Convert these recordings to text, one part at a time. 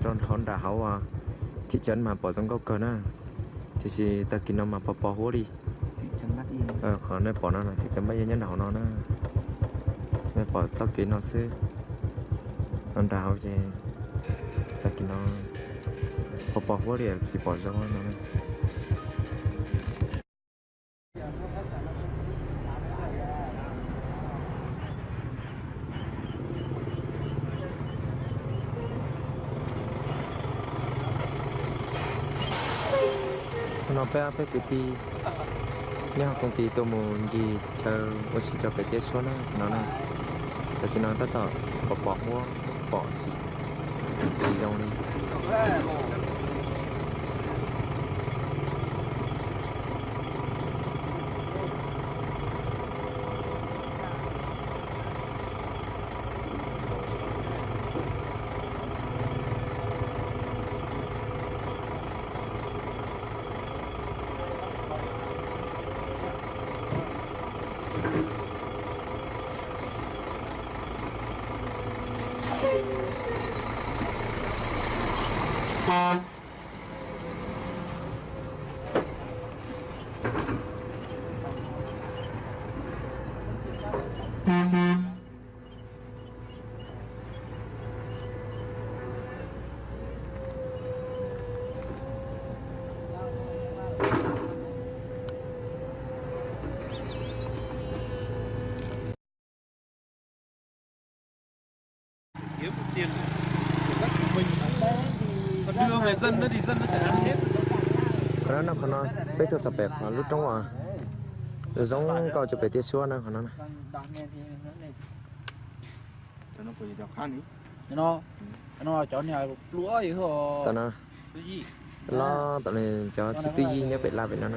tròn hòn đá hậu à thị trấn mà bỏ giống câu cờ na thì chỉ ta kinh nó mà bỏ hố đi khó nơi bỏ nó là thị trấn bây giờ nhân đảo nó nơi bỏ sau kín nó xứ hòn đá hậu vậy ta kinh nó bỏ hố đi chỉ bỏ giống nó này nó bé cái tí nhà công ty tôi muốn gì chờ một sự cho cái tết xuân nó nàyแต่สิ่งนั้นต่อbỏ mua bỏ chỉ dòng đi kiếm tiền của đất của mình còn đưa về dân đó thì dân nó chả ăn hết. còn nó bây giờ chụp bẹt lúc trong à rồi giống câu chụp bẹt tia xua nữa còn nó cho nó quỳ theo khăn ý nó chọn nhà lúa gì hả? tao nó tao này cho sự tư duy nhé bẹt la bẹt nó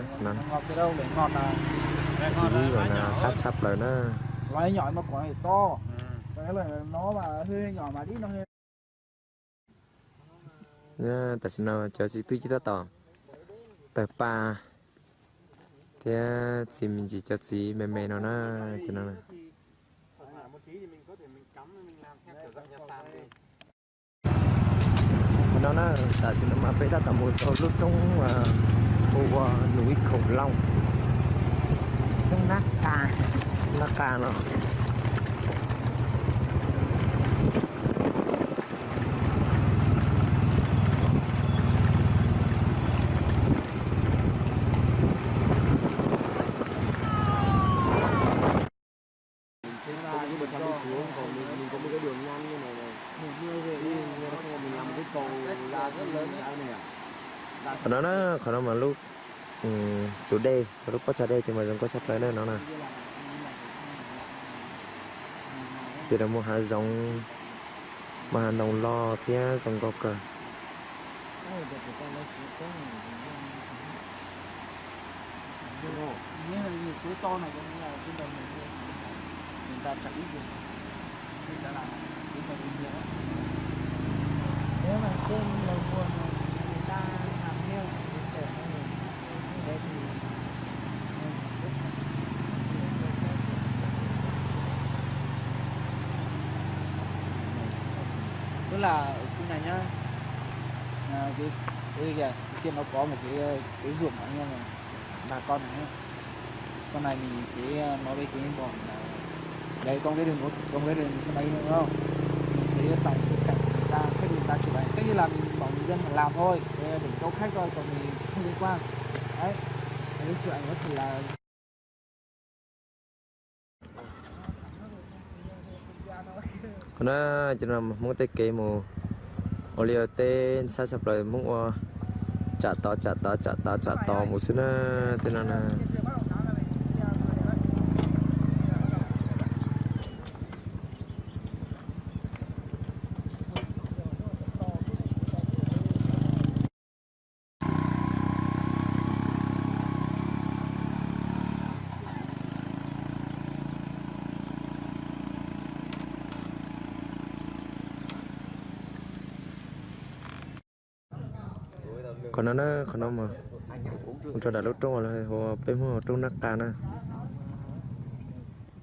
ngọt từ đâu để ngọt là chỉ duy rồi là cắt sắp lời nó loại nhỏ mà quả này to cái là nó mà hơi nhỏ mà đi nó hơi nha tại sao nó cho sự tư duy ta tỏ tại pa thì chỉ mình chỉ cho chỉ mềm nó cho nó nó tại sao nó mà phải ra tầm một lúc trong khu núi khủng long trong Naka nó nó mà lúc chủ đề lúc có trả đây thì mà vẫn có sắp tới đây nó nè thì là một hạt giống mà hạt đồng lo phía dòng gọc cờ như là nhiều suối to này cũng là trên đồng người ta chạy gì người ta làm người ta sinh dưỡng nếu mà trên đầu nguồn người ta làm nêu thì sẽ đấy thì tức là ở khu này nhá cái kìa kia nó có một cái ruộng ở nha này bà con này sau này mình sẽ nói với cái bọn đây có cái đường xe máy đúng không mình sẽ tổng cảnh người ta cái đường ta chụp ảnh cái như là mình bảo người dân mà làm thôi để cho khách thôi còn mình không liên quan đấy cái chụp ảnh nó chỉ là nó cho nên muốn tới cái mù olio tên sao sắp lại muốn chả to một số nó tên là còn nó mà con cho đã lúc trong rồi hồ bên hồ trong nát ca nè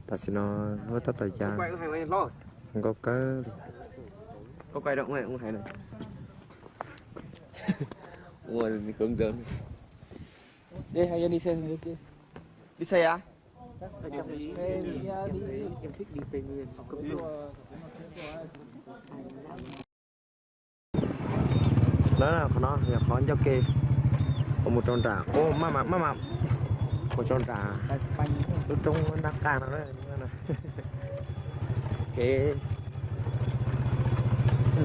ta xin nó với tất cả cha không có cái có quay động này không hay này Ủa thì hướng dẫn. Đi hay đi xe người kia. Đi xe á? Em thích đi Tây Nguyên. Đó là nó nhà khó cho kê. Có một tròn trà. Ô mà. Một tròn trà. Tôi trông đắc càng nó đấy. Cái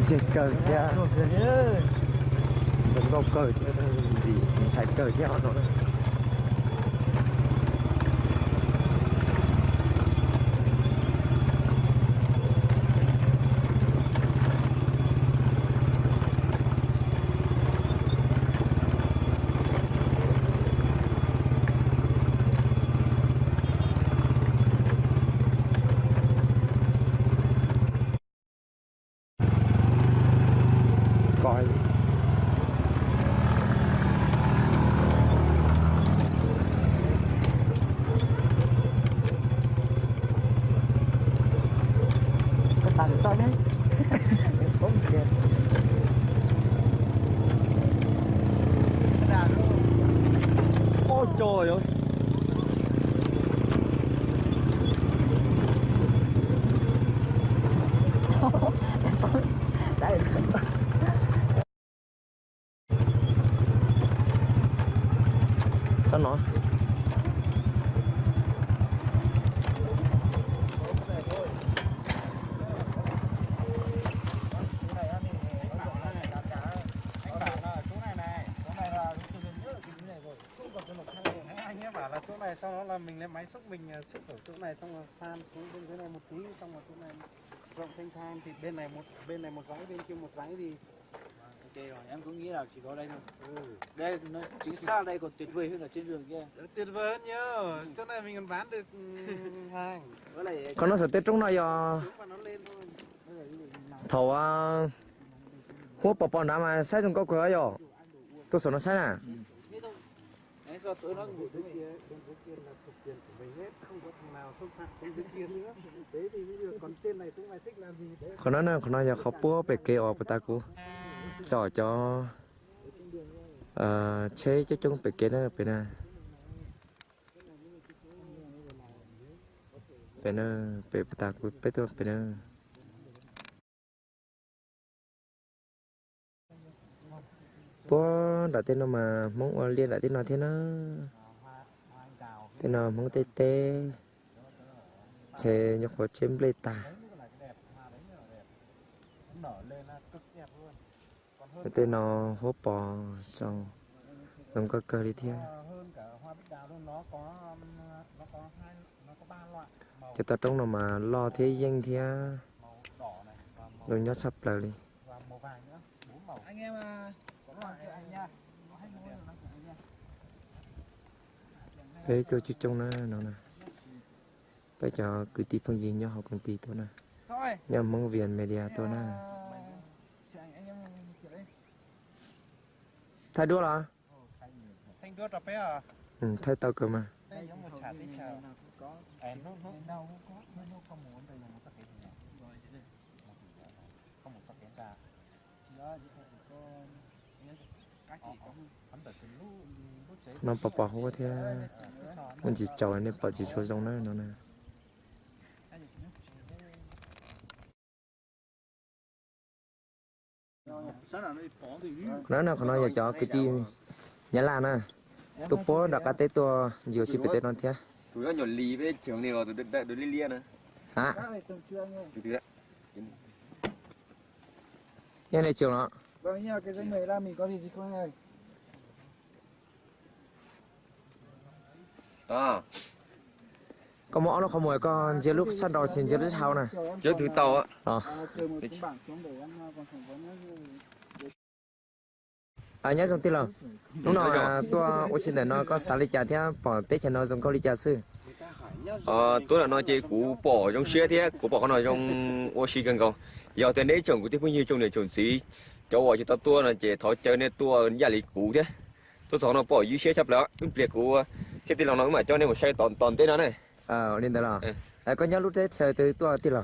chết cờ kia. Vẫn có cờ gì sai cờ theo nó. Coi Cái tàn to đấy. Không kìa. ôi trời ơi. Đấy. Sao nó? Anh ấy bảo là chỗ này sau đó là mình lấy máy xúc mình xúc ở chỗ này xong rồi san xuống bên dưới này một tí xong rồi chỗ này rộng thanh thang thì bên này một dãy bên kia một dãy thì Ok rồi, em cũng nghĩ là chỉ có đây thôi. Đây nó chính xác đây còn tuyệt vời hơn ở trên đường kia. tuyệt vời hơn nhớ chỗ này mình còn bán được hàng Với lại Còn nó sẽ tết trong này xuống mà nó lên thôi. thầu hố bỏ đá mà sai trong có cửa rồi. Tôi sợ nó sai nè. đấy do tối nó ngủ dưới Bên dưới kia là thuộc quyền của mình hết, không có thằng nào xâm phạm xuống dưới kia nữa. Thế thì bây giờ còn trên này chúng mày thích làm gì đấy. Còn nó còn nó giờ khó búa về kê ở ta cũ. Cho chế cho chúng về kê nó bên này. Bên nó về ta cũ bên tôi bên nó. Bố đã tên nó mà mong liên lại tên nó thế nó. Tên nó mong tê tê. Chế nhóc có chém lê tà. Tên nó hố bò trong không có cơ đi theo. Hơn cả hoa bích đào luôn, nó có 3 loại màu Cái ta trong nó mà lo thế danh thì đỏ này và màu rồi nhớ sắp lại đi. vàng nữa, 4 màu. anh em có loại cho anh nha. Có hay mua rồi nó của anh nha. Thế tôi chú trong nó nè. Bây giờ cứ tí phong gì nhớ học công ty tôi nè. Rồi. Nhớ mong viện media tôi nè. Thay đua là? Thanh đuốt là bé à? Ừ, thay tao cơ mà. Đây giống một chả tí chào. Em nó không muốn đây là một cái gì không một cái cả. Nó bỏ không có thế. Mình chỉ chọn nên bỏ chỉ số trong nó nè. Nó nào còn nói cho cái tim nhớ là nè. Tôi bố đặt cái tết tôi nhiều xí bị tết non thế. Tụi nó nhỏ lì với trường này vào tụi li lia nữa. Hả? Tụi đó. Nhân này trường nó. Vâng nha, cái giấy mời ra mình có gì không ơi? À, Có mõ nó không mồi con giờ lúc săn đò xin giờ lúc sau nè. chứ thứ tàu á. Chờ một tấm bảng xuống để em còn phỏng vấn Nhớ trong tin là lúc nào tôi xin để nó có xả lý trà thế bỏ tết cho nó dùng câu lý trà sư. Tôi là nói chơi cú bỏ trong xe thế, cú bỏ con nói trong oxy gần gần. Giờ tên đấy chồng của tiếp bao nhiêu trong này chồng gì, cháu gọi cho tao tua là chỉ thổi chơi nên tua nhà lý cũ thế. Tôi sợ nó bỏ dưới xe chấp đó, những việc của thế thì lòng nó mà cho nên một xe toàn tên nó này. Lên đó là. Có nhớ lúc tết chờ từ tôi tin là.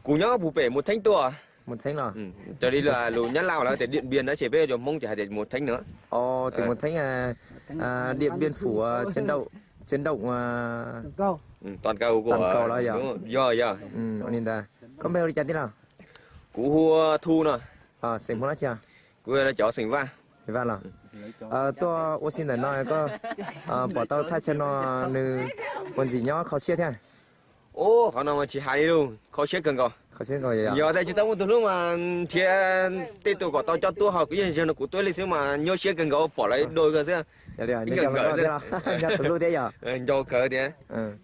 Cú nhớ bù bể một thanh tua. một thánh rồi. Ừ. Cho đi là lù nhắn lao là để điện biên nó chỉ về rồi mong chỉ để một thánh nữa. Ồ, từ một thánh Điện Biên Phủ chiến động câu Toàn cầu của Toàn cầu là giờ. đúng rồi. Giờ anh ta có bao đi chặt thế nào cú hua thu nè, xem phong chưa cú là chó sình va. thì vào là tôi ô xin là nói có bỏ tao thay cho nó nữ còn gì nhó khó xếp thế Ô, họ nào mà chỉ hai đi luôn, khó chết cần còn. khó xếp rồi à Giờ đây chúng ta muốn từ lúc mà thiệt tê tụ của tao cho tôi học cái gì nó của tôi lấy xíu mà nhớ chết cần gấu bỏ lại đôi cái gì. giờ đi nhớ cho nó thế nào nhớ từ lúc thế giờ Cho cờ thế.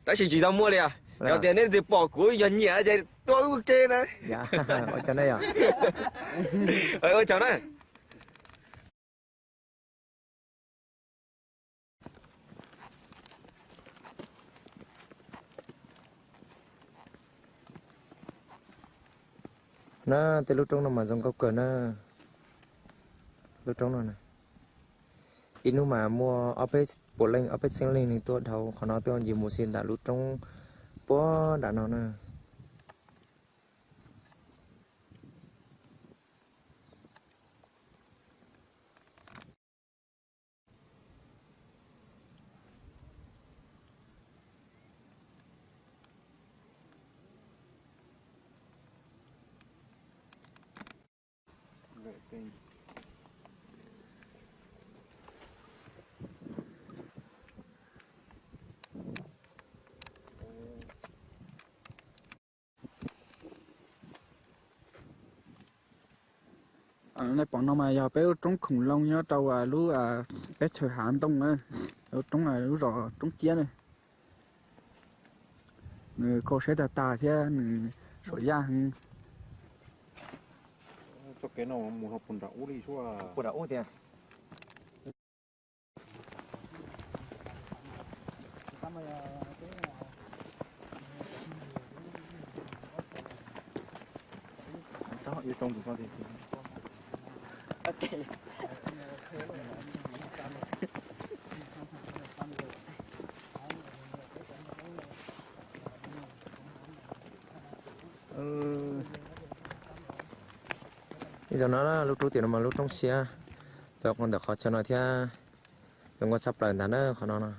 Ta chỉ tao mua đi à. Giờ tiền nên thì bỏ cuối giờ nhẹ vậy tôi ok này. dạ ở chỗ này à Ơi cháu này. nó từ lúc trong nó mà giống câu cờ nó lúc trong nó này inu mà mua opet bộ lên opet sinh lên thì tôi đầu còn nó tôi gì mua xin đã lúc trong bó đã nó nè này bọn nó mà giờ bé trống khủng long nhá trâu lú cái thời hạn tông này trống này lú rõ trống chia này người cô sẽ ta thế người sỏi da cho cái nào một hộp bún đậu đi xua của đậu thì sao yêu trong được gì bây giờ nó là lúc trước tiền mà lúc trong xe cho con được khó cho nó thì đừng có chấp lại nó khó nó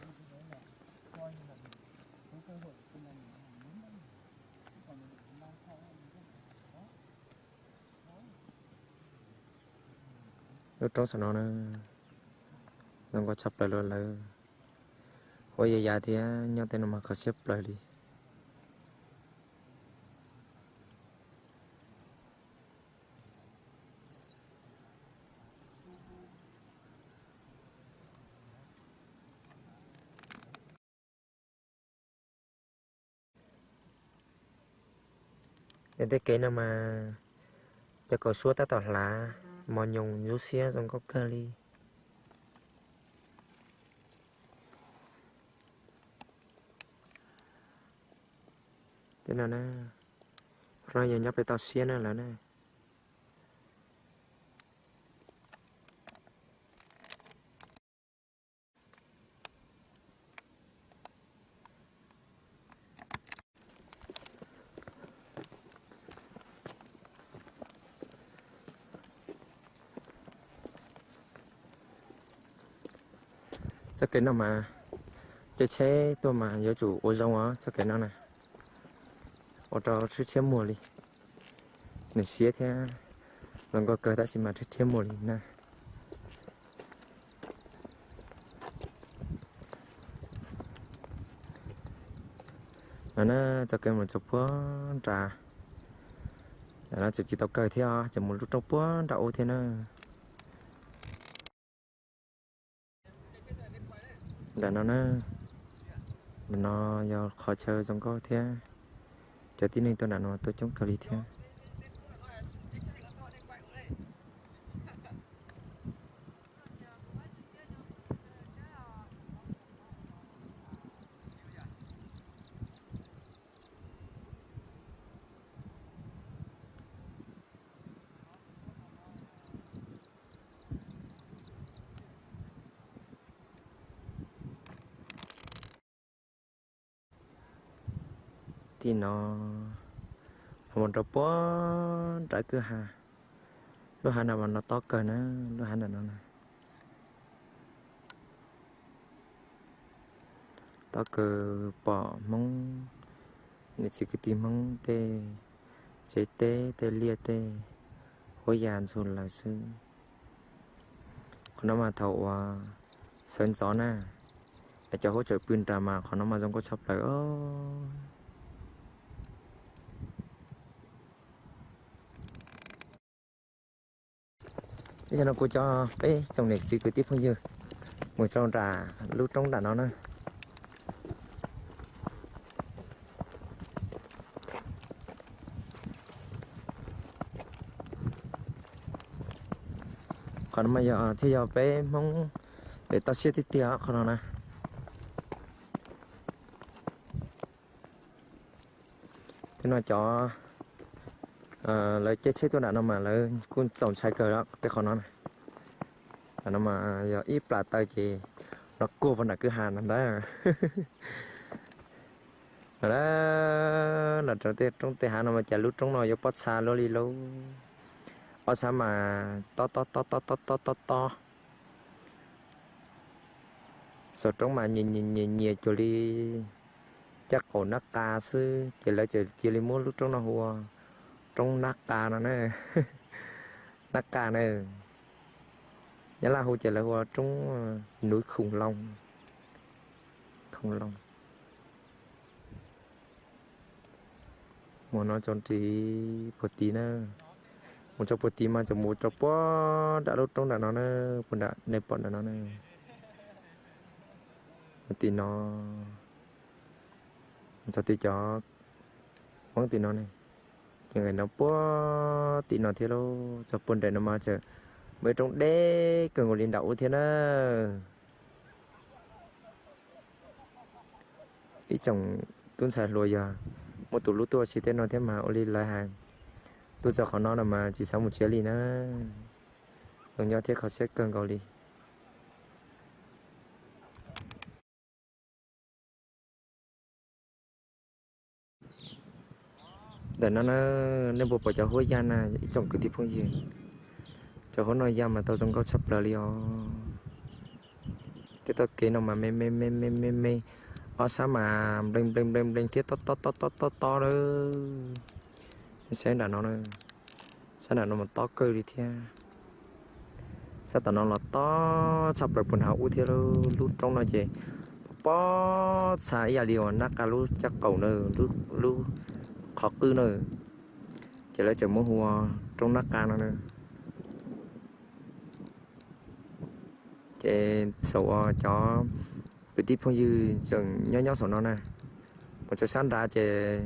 lúc trong nó đừng có chấp lại luôn là ôi giờ già thì nhau tên mà khó xếp lại đi để thế cái nào mà cho có số ta tỏ là mò nhung rú xe giống có cơ li thế nào nè rồi giờ nhóc phải tao xe nữa là nè chắc cái nào mà cái chế tôi mà nhớ chủ ô rong á chắc cái nào này ô trò chưa thêm mùa đi này xía thế lần có cơ ta xin mà chưa thêm mùa đi nè nó chắc cái một chục bữa trà nó chỉ tao cơ theo chỉ một lúc trong bữa đậu thế nữa để nó do khó chơi giống có thế cho tí nên tôi đã nói tôi chống cờ đi thế thì nó một trò bó trái cứ hà lúc hà nào mà nó to cờ nó lúc hà nào nó to cờ bỏ mong nè chỉ cái tìm mong tê chế tê tê lia tê hối dàn xuân là sư còn nó mà thầu sơn gió nè để cho hỗ trợ pin trà mà còn nó mà giống có chọc lại bây giờ nó cô cho cái trong này chỉ cứ tiếp hơn như một trong trà lúc trong trà nó nè còn mà giờ thì giờ bé mong bé tao xếp tiếp theo còn nó nè thế nó cho lấy chết chết tôi đã nó mà lấy con trồng trái cờ đó cái con nó này nó mà giờ ít là tay chị nó cô vẫn là cứ hàn đấy à đó là trong tê hàn nó mà chả lúc trong nó vô bắt xa lô đi lâu bắt xa mà to sau trong mà nhìn cho đi chắc cổ nát ca sư chỉ là chỉ lấy mua lúc trong nó hùa trong nát ca nó nè nát ca này nhớ là hùa chỉ là hùa trong núi khủng long mà nó chọn chỉ một tí nữa một cho một tí mà cho một cho bó đã lúc trong đã nó nè còn đã nếp bọn đã nó nè một tí nó cho tí cho món tí nó này những người nó bó tí nó thế đâu cho bồn để nó mà chờ mới trong đế cần ngồi lên đậu thế nữa ít chồng tuân xài lùi giờ một tủ lúa tua xí tên nó thế mà ô li lại hàng tôi giờ khó nó là mà chỉ sau một chuyến đi nữa còn nhau thế họ sẽ cần gọi đi để nó nên bộ cho hối gian à ít chồng cứ tiếp phong gì cho hối nói ra mà tao giống có chấp lời liò thế tao kể nó mà mê ở sao mà đinh thiết to đó sẽ là nó nữa sao là nó mà to cơ đi theo sao tao nó là to chấp lời quần áo theo lúc trong nó gì bó xài giờ liều nát cả lúc chắc cầu nữa lúc khó cư nữa chỉ là chờ mua hoa trong nát ca nữa chế sầu cho bị tiếp phong dư chừng nhỏ sầu nó nè một chỗ sáng ra chế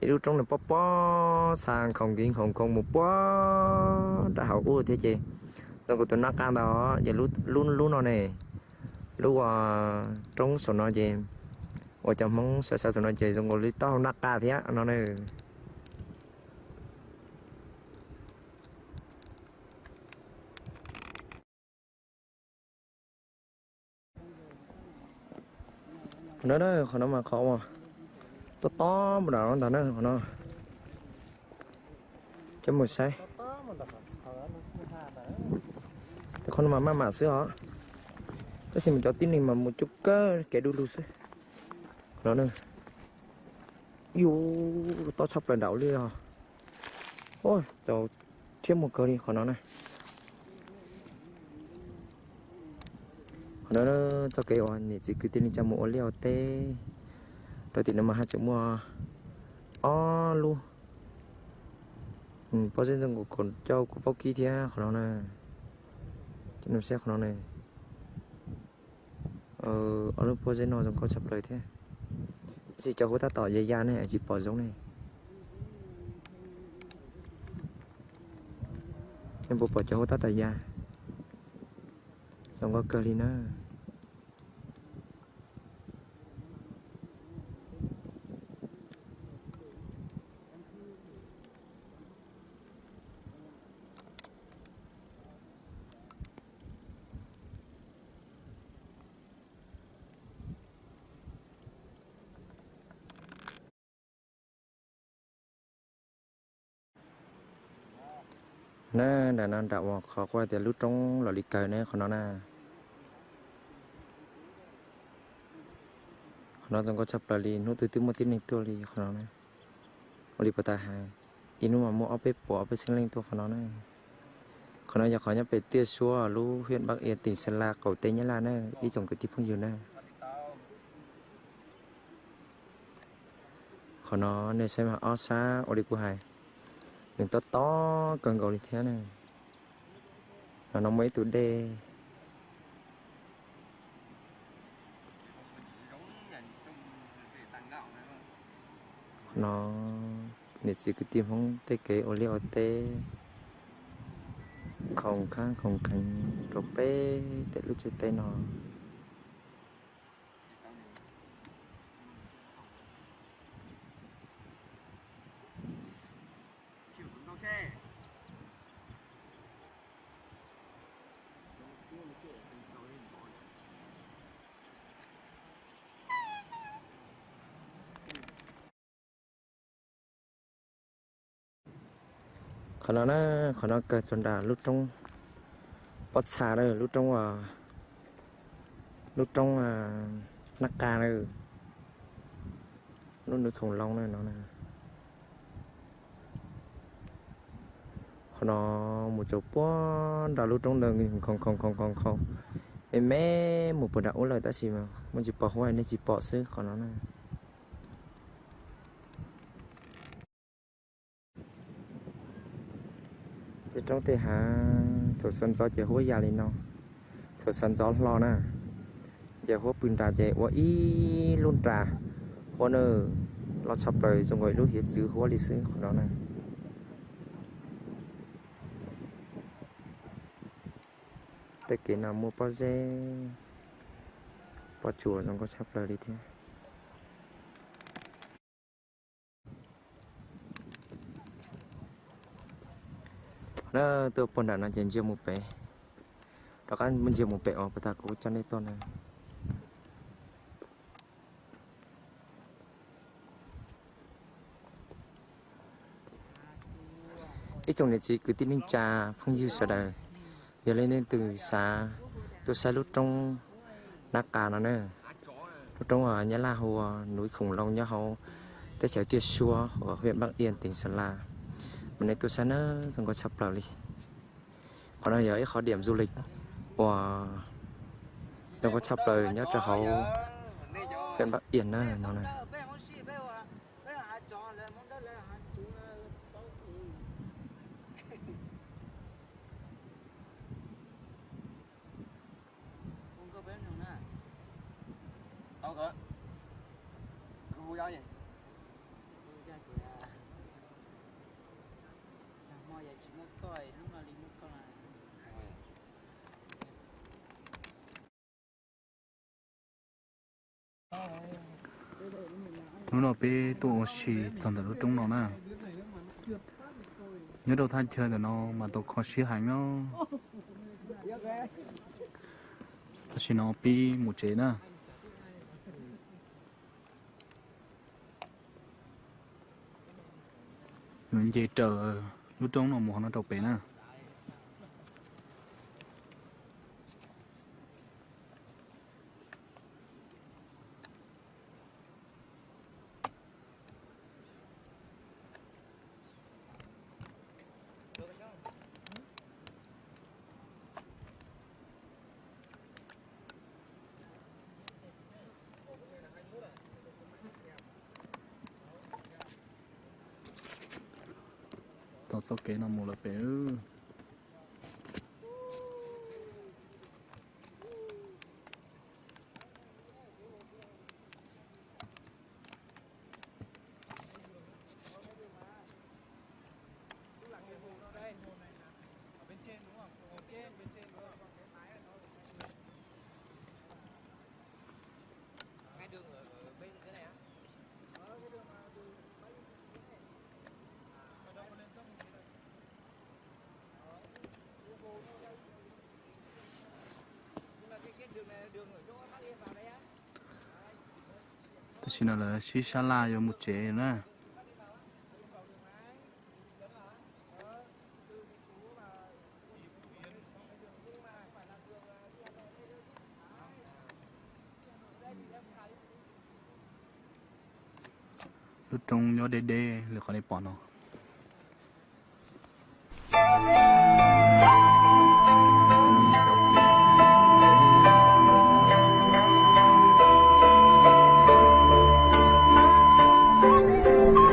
lúc trong này bó sang không kiến không con một bó đã hậu của thế chị rồi của tụi nát ca đó giờ luôn nó này lúc trong sầu nó gì ở trong mong sợ sầu nó gì xong rồi lý to nát ca thế nó này nó đó nó mà khó mà to mà đó nó cho một sai con mà xưa hả cái gì mình cho tin này mà một chút cơ kẻ đu xưa đó nữa yêu to sắp lên đảo đi à ôi cháu thêm một cơ đi khỏi nó này nó cho cái oan này chỉ cứ tin cho mua liều tê rồi thì nó mà hai chỗ mua luôn bao giờ rằng của con châu của phao kia thì của nó này cho nó xe của nó này ở lúc bao giờ nó giống có chập lời thế chỉ cho người ta tỏ dây da này chỉ bỏ giống này em bỏ cho người ta tỏ da xong có cơ đi nữa nè đã nó đã vào khó qua thì lúc trong là lịch cờ nè còn nó nè nó trong có chấp là li nó từ một tiếng này tua li còn nó nè li bata hai inu mà mua ốp bỏ ốp sinh linh tua còn nó nè còn nó giờ khỏi nhập về tia xua lu huyện Bắc Yên tỉnh Sơn La cầu tây nhá là nè đi trồng cái tiếp không nhiều nè còn nó nên xem mà ó xa ở đi của hai đừng to cần cầu đi thế này nó mấy tuổi đê nó nét gì cái tim không tê kế ô liu tê không khang không cánh rồi bé để lúc chơi tay nó còn nó cái chân đà lúc trong bắt xa đây lúc trong nắc ca đây lúc nước khủng long này nó này còn nó một chỗ quá đào lúc trong đường không em mẹ một bữa đậu lời ta xì mà mình chỉ bỏ hoài nên chỉ bỏ xứ còn nó này chỉ trong thế hả thổ sân gió chỉ hối già lên nó thổ sân gió lo nè chỉ hối pin trà chỉ hối ý luôn trà hối nơ lo chập rồi xong rồi lúc hiện xứ hối đi xứ còn nó này tới cái nào mua bao dê bao chùa xong có chập rồi đi thế nó tôi pun đã nói chuyện một bé đó kan mình một bé ở ta cố cho nên tôi này ít trong này chỉ cứ tin ninh trà không dư sợ đời giờ lên nên từ xa tôi sai lúc trong nát cà nó nữa lúc trong ở nhà la hồ núi khủng long nhà hồ tới chợ tiệt xua ở huyện Bắc Yên tỉnh Sơn La mình này tôi sai nó không có chập vào đi còn bây giờ ấy khó điểm du lịch và trong có chập lời nhớ cho họ huyện Bắc Yên đó nó này nó bé tụi xì chọn từ lúc trong nó nè nhớ đầu than chơi rồi nó mà tụi khó xì hành nó xì nó pi một chế nè những dây chờ lúc trong nó một nó đầu bé nè tao cho cái nó một là bé xin là xí xa la cho một chế nữa lúc trong nhỏ đê đê là có này bỏ nó Thank you.